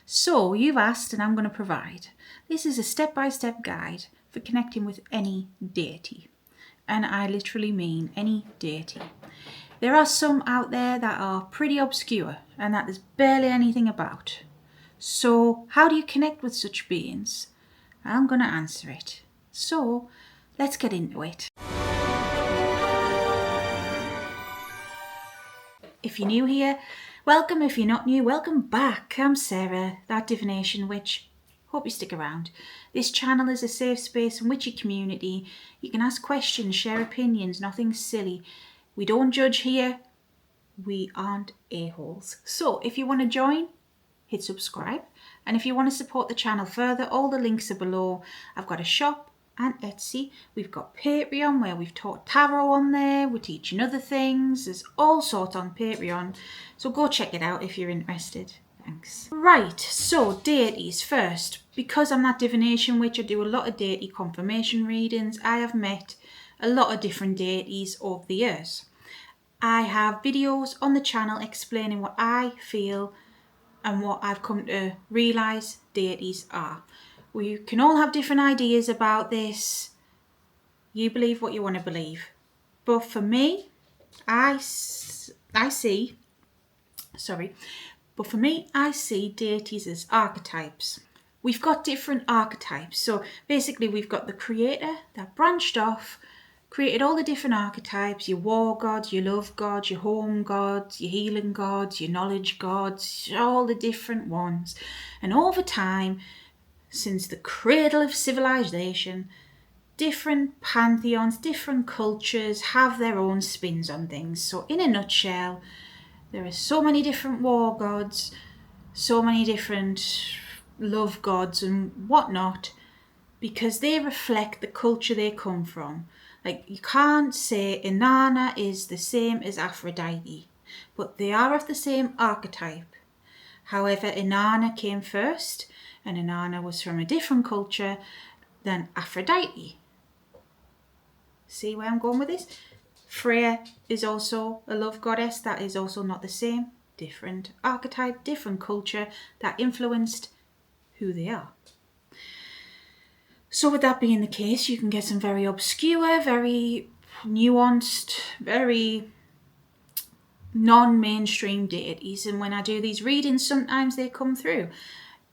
So you've asked and I'm going to provide. This is a step-by-step guide for connecting with any deity. And I literally mean any deity. There are some out there that are pretty obscure and that there's barely anything about. So how do you connect with such beings? I'm going to answer it. So let's get into it. If you're new here, welcome. If you're not new, welcome back. I'm Sarah, that Divination Witch. Hope you stick around. This channel is a safe space and witchy community. You can ask questions, share opinions, nothing silly. We don't judge here. We aren't a-holes. So if you want to join, hit subscribe. And if you want to support the channel further, all the links are below. I've got a shop and Etsy. We've got Patreon where we've taught tarot on there. We're teaching other things. There's all sorts on Patreon. So go check it out if you're interested. Thanks. Right, so deities first. Because I'm that Divination Witch, I do a lot of deity confirmation readings. I have met a lot of different deities over the years. I have videos on the channel explaining what I feel and what I've come to realise deities are. We can all have different ideas about this. You believe what you want to believe. But for me, I see deities as archetypes. We've got different archetypes. So basically we've got the creator that branched off, created all the different archetypes, your war gods, your love gods, your home gods, your healing gods, your knowledge gods, all the different ones. And over time, since the cradle of civilization, different pantheons, different cultures have their own spins on things. So in a nutshell, there are so many different war gods, so many different love gods and whatnot, because they reflect the culture they come from. Like, you can't say Inanna is the same as Aphrodite, but they are of the same archetype. However, Inanna came first, and Inanna was from a different culture than Aphrodite. See where I'm going with this? Freya is also a love goddess. That is also not the same. Different archetype, different culture that influenced who they are. So with that being the case, you can get some very obscure, very nuanced, very non-mainstream deities. And when I do these readings, sometimes they come through.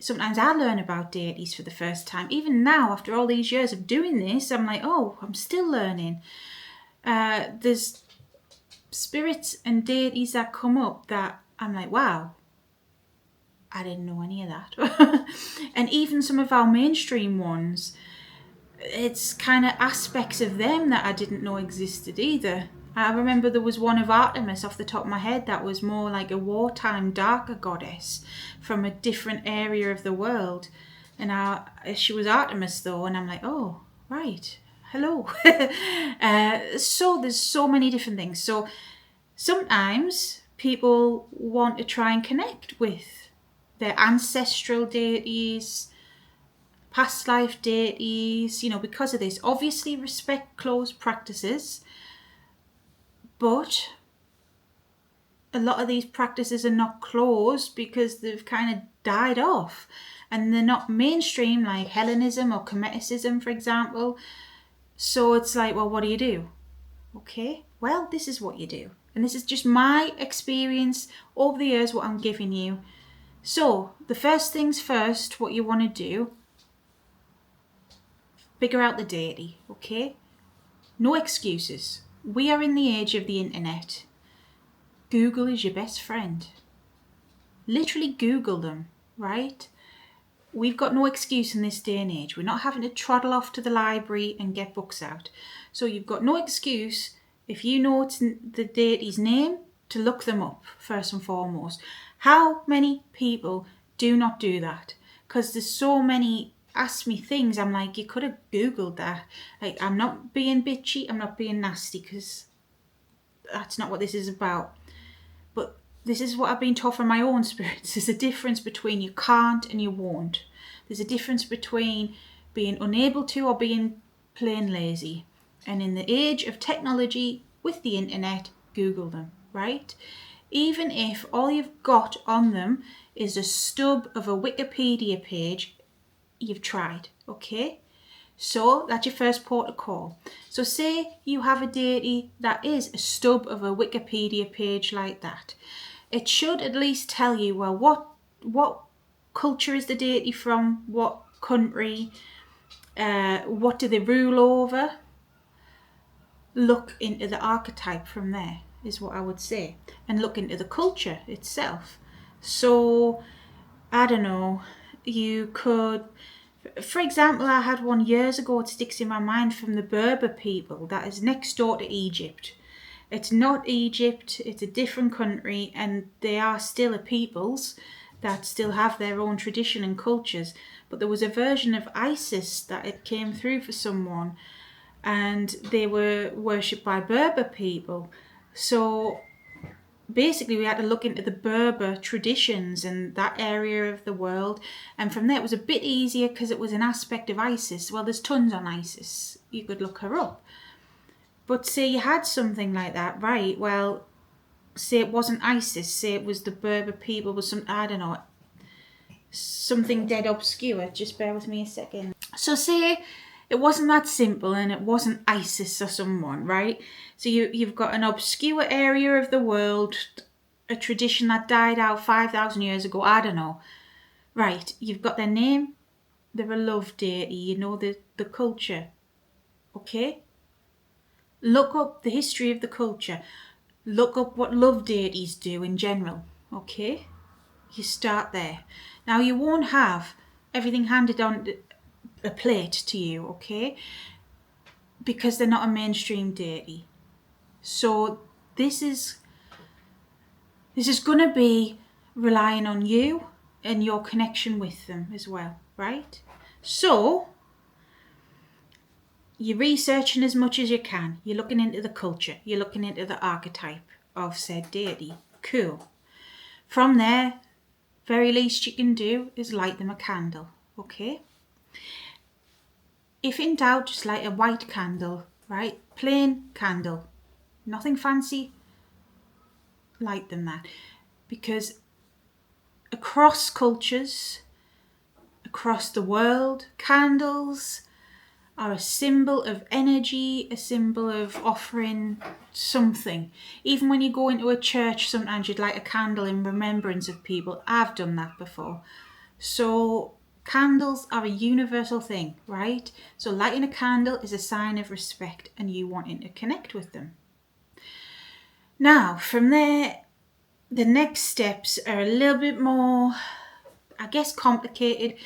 Sometimes I learn about deities for the first time. Even now, after all these years of doing this, I'm like, oh, I'm still learning. There's spirits and deities that come up that I'm like, wow, I didn't know any of that. And even some of our mainstream ones, it's kind of aspects of them that I didn't know existed either. I remember there was one of Artemis off the top of my head that was more like a wartime darker goddess from a different area of the world. And she was Artemis though, and I'm like, oh, right, hello. So there's so many different things. So sometimes people want to try and connect with their ancestral deities, past life deities, because of this. Obviously respect closed practices, but a lot of these practices are not closed because they've kind of died off and they're not mainstream like Hellenism or Cometicism, for example. So it's like, well, what do you do? Okay, well, this is what you do. And this is just my experience over the years, what I'm giving you. So the first things first, what you want to do, figure out the deity, okay? No excuses. We are in the age of the internet. Google is your best friend. Literally Google them, right? We've got no excuse in this day and age. We're not having to trottle off to the library and get books out. So you've got no excuse, if you know it's the deity's name, to look them up first and foremost. How many people do not do that? Because there's so many ask me things, I'm like, you could have Googled that. Like, I'm not being bitchy, I'm not being nasty, because that's not what this is about. But this is what I've been taught from my own spirits. There's a difference between you can't and you won't. There's a difference between being unable to or being plain lazy. And in the age of technology with the internet, Google them, right? Even if all you've got on them is a stub of a Wikipedia page, you've tried, okay? So that's your first port of call. So say you have a deity that is a stub of a Wikipedia page like that. It should at least tell you, well, what culture is the deity from, what country, what do they rule over? Look into the archetype from there, is what I would say. And look into the culture itself. So, I don't know, you could... For example, I had one years ago, it sticks in my mind, from the Berber people that is next door to Egypt. It's not Egypt, it's a different country, and they are still a peoples that still have their own tradition and cultures. But there was a version of Isis that it came through for someone, and they were worshipped by Berber people. So basically we had to look into the Berber traditions and that area of the world, and from there it was a bit easier because it was an aspect of Isis. Well, there's tons on Isis, you could look her up. But say you had something like that, right? Well, say it wasn't Isis, say it was the Berber people, was some, I don't know, something dead obscure. Just bear with me a second. So say it wasn't that simple and it wasn't Isis or someone, right? So you've got an obscure area of the world, a tradition that died out 5,000 years ago, I don't know. Right, you've got their name, they're a love deity, you know the culture, okay? Look up the history of the culture. Look up what love deities do in general, okay? You start there. Now, you won't have everything handed on a plate to you, okay? Because they're not a mainstream deity. So this is going to be relying on you and your connection with them as well, right? So you're researching as much as you can. You're looking into the culture. You're looking into the archetype of said deity. Cool. From there, very least you can do is light them a candle, okay? If in doubt, just light a white candle, right? Plain candle. Nothing fancy. Light them that. Because across cultures, across the world, candles are a symbol of energy, a symbol of offering something. Even when you go into a church, sometimes you'd light a candle in remembrance of people. I've done that before. So candles are a universal thing, right? So lighting a candle is a sign of respect and you wanting to connect with them. Now, from there, the next steps are a little bit more, I guess, complicated,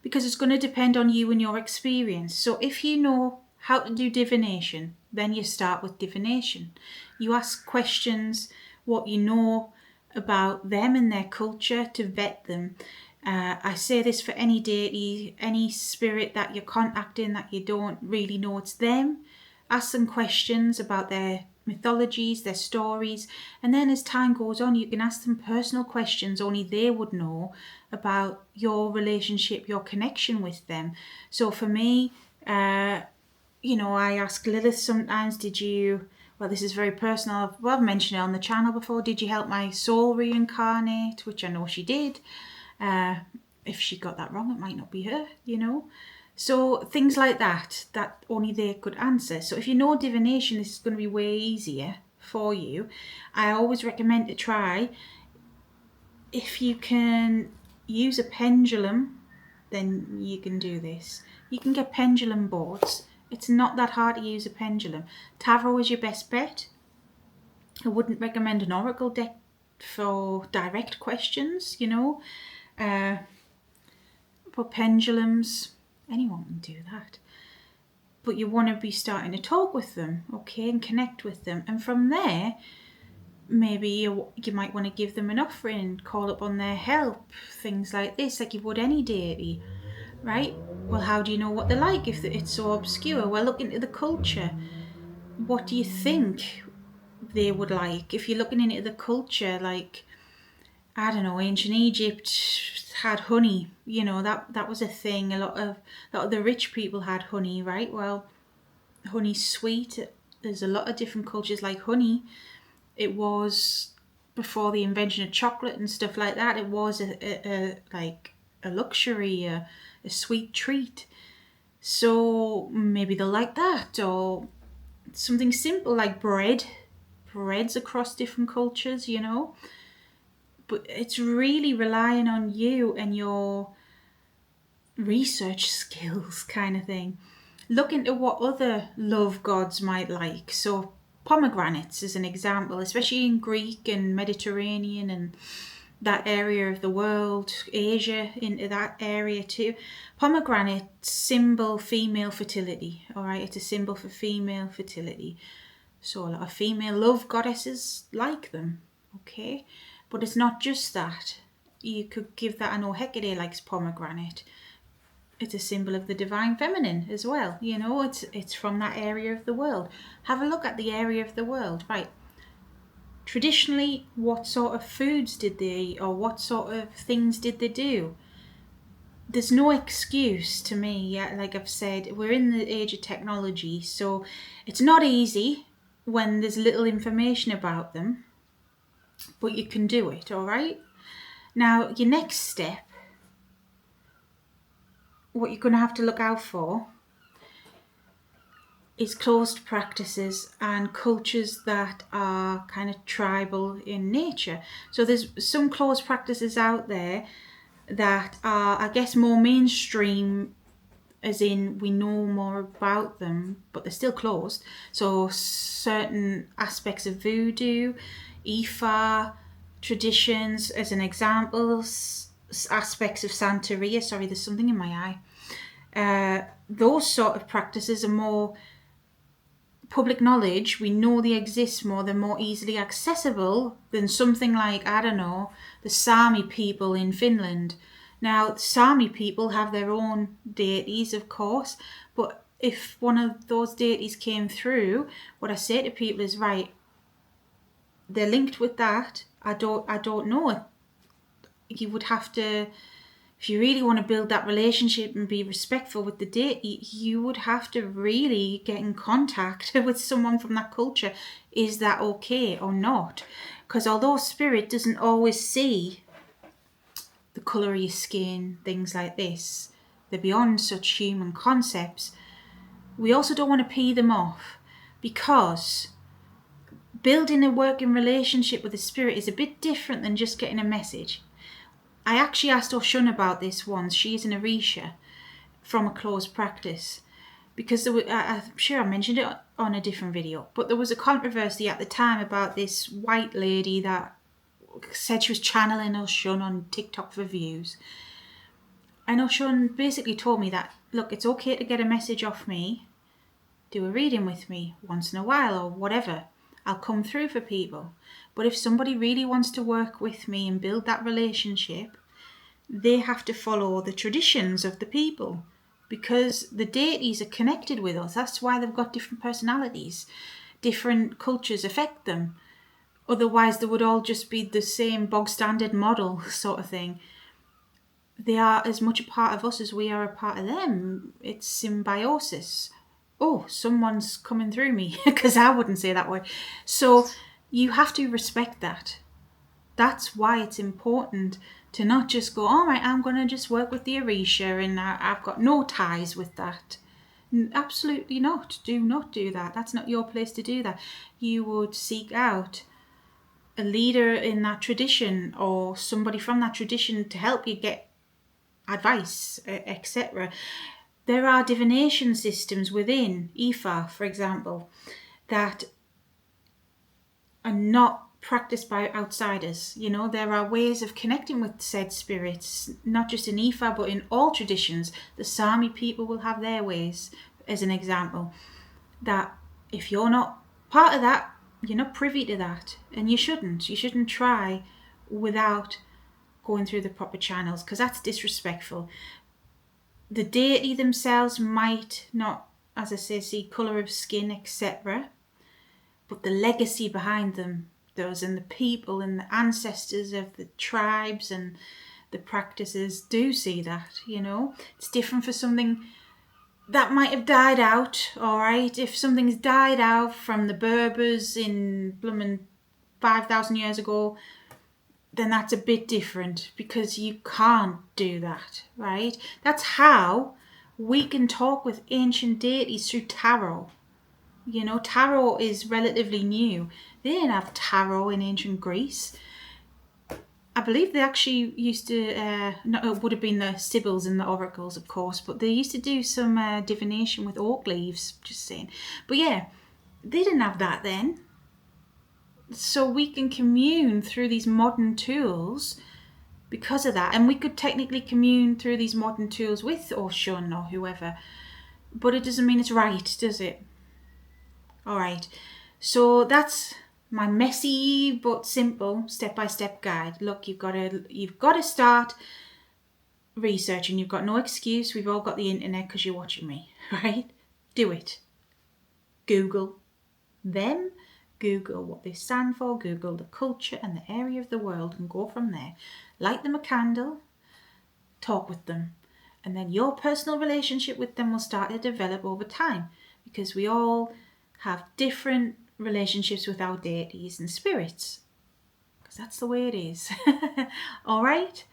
because it's going to depend on you and your experience. So if you know how to do divination, then you start with divination. You ask questions, what you know about them and their culture, to vet them. I say this for any deity, any spirit that you're contacting that you don't really know it's them. Ask them questions about their mythologies, their stories, and then as time goes on, you can ask them personal questions only they would know about your relationship, your connection with them. So for me, I ask Lilith sometimes, well, this is very personal, I've mentioned it on the channel before, did you help my soul reincarnate? Which I know she did. If she got that wrong, it might not be her, So things like that only they could answer. So if you know divination, this is going to be way easier for you. I always recommend to try, if you can use a pendulum, then you can do this. You can get pendulum boards. It's not that hard to use a pendulum. Tarot is your best bet. I wouldn't recommend an oracle deck for direct questions, but pendulums, anyone can do that. But you want to be starting to talk with them, okay, and connect with them. And from there, maybe you might want to give them an offering, call upon their help, things like this, like you would any deity, right? Well, how do you know what they're like if it's so obscure? Well, look into the culture. What do you think they would like? If you're looking into the culture, like, I don't know, ancient Egypt had honey, that was a thing. A lot of the rich people had honey, right? Well, honey's sweet. There's a lot of different cultures like honey. It was before the invention of chocolate and stuff like that, it was like a luxury, a sweet treat. So maybe they'll like that, or something simple like bread. Breads across different cultures, you know. But it's really relying on you and your research skills, kind of thing. Look into what other love gods might like. So pomegranates is an example, especially in Greek and Mediterranean and that area of the world, Asia, into that area too. Pomegranate symbol female fertility. All right, it's a symbol for female fertility. So a lot of female love goddesses like them. Okay, but it's not just that. You could give that. I know Hecate likes pomegranate. It's a symbol of the divine feminine as well. You know, it's from that area of the world. Have a look at the area of the world, right? Traditionally, what sort of foods did they eat, or what sort of things did they do? There's no excuse to me. Yeah, like I've said, we're in the age of technology, so it's not easy when there's little information about them, but you can do it. All right. Now, your next step, what you're going to have to look out for is closed practices and cultures that are kind of tribal in nature. So there's some closed practices out there that are, I guess, more mainstream, as in we know more about them, but they're still closed. So certain aspects of voodoo, Ifa, traditions, as an example, aspects of Santeria. Sorry, there's something in my eye. Those sort of practices are more public knowledge. We know they exist more. They're more easily accessible than something like, I don't know, the Sami people in Finland. Now, the Sami people have their own deities, of course, but if one of those deities came through, what I say to people is, right, they're linked with that. I don't know. You would have to, if you really want to build that relationship and be respectful with the deity, you would have to really get in contact with someone from that culture. Is that okay or not? Because although spirit doesn't always see the colour of your skin, things like this, they're beyond such human concepts, we also don't want to pee them off, because building a working relationship with the spirit is a bit different than just getting a message. I actually asked Oshun about this once. She's an Orisha from a closed practice, because I'm sure I mentioned it on a different video, but there was a controversy at the time about this white lady that said she was channeling Oshun on TikTok for views. And Oshun basically told me that, look, it's okay to get a message off me, do a reading with me once in a while or whatever. I'll come through for people. But if somebody really wants to work with me and build that relationship, they have to follow the traditions of the people, because the deities are connected with us. That's why they've got different personalities. Different cultures affect them. Otherwise, they would all just be the same bog standard model sort of thing. They are as much a part of us as we are a part of them. It's symbiosis. Oh, someone's coming through me, because I wouldn't say that word. So you have to respect that. That's why it's important to not just go, all right, I'm going to just work with the Orisha and I've got no ties with that. Absolutely not. Do not do that. That's not your place to do that. You would seek out a leader in that tradition or somebody from that tradition to help you get advice, etc. There are divination systems within Ifa, for example, that are not practiced by outsiders. You know, there are ways of connecting with said spirits, not just in Ifa, but in all traditions. The Sami people will have their ways, as an example, that if you're not part of that, you're not privy to that, and you shouldn't try without going through the proper channels, because that's disrespectful. The deity themselves might not, as I say, see colour of skin, etc., but the legacy behind them does, and the people and the ancestors of the tribes and the practices do see that. You know, it's different for something that might have died out. All right, if something's died out from the Berbers in Bloomin' 5,000 years ago, then that's a bit different, because you can't do that, right? That's how we can talk with ancient deities, through tarot. You know, tarot is relatively new. They didn't have tarot in ancient Greece. I believe they actually used to, no, it would have been the Sibyls and the oracles, of course, but they used to do some divination with oak leaves, just saying. But yeah, they didn't have that then. So we can commune through these modern tools because of that. And we could technically commune through these modern tools with Oshun or whoever. But it doesn't mean it's right, does it? Alright, so that's my messy but simple step-by-step guide. Look, you've got to start researching. You've got no excuse. We've all got the internet because you're watching me, right? Do it. Google them. Google what they stand for, Google the culture and the area of the world, and go from there. Light them a candle, talk with them, and then your personal relationship with them will start to develop over time, because we all have different relationships with our deities and spirits, because that's the way it is. All right,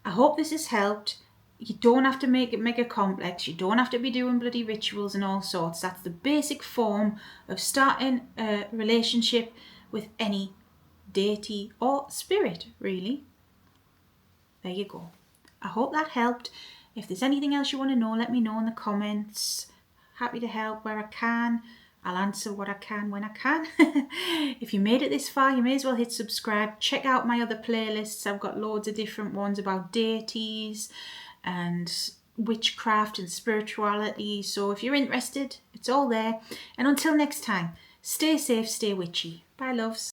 I hope this has helped. You don't have to make it mega complex. You don't have to be doing bloody rituals and all sorts. That's the basic form of starting a relationship with any deity or spirit, really. There you go. I hope that helped. If there's anything else you want to know, let me know in the comments. Happy to help where I can. I'll answer what I can when I can. If you made it this far, you may as well hit subscribe. Check out my other playlists. I've got loads of different ones about deities and witchcraft and spirituality. So if you're interested, it's all there. And until next time, stay safe, stay witchy. Bye, loves.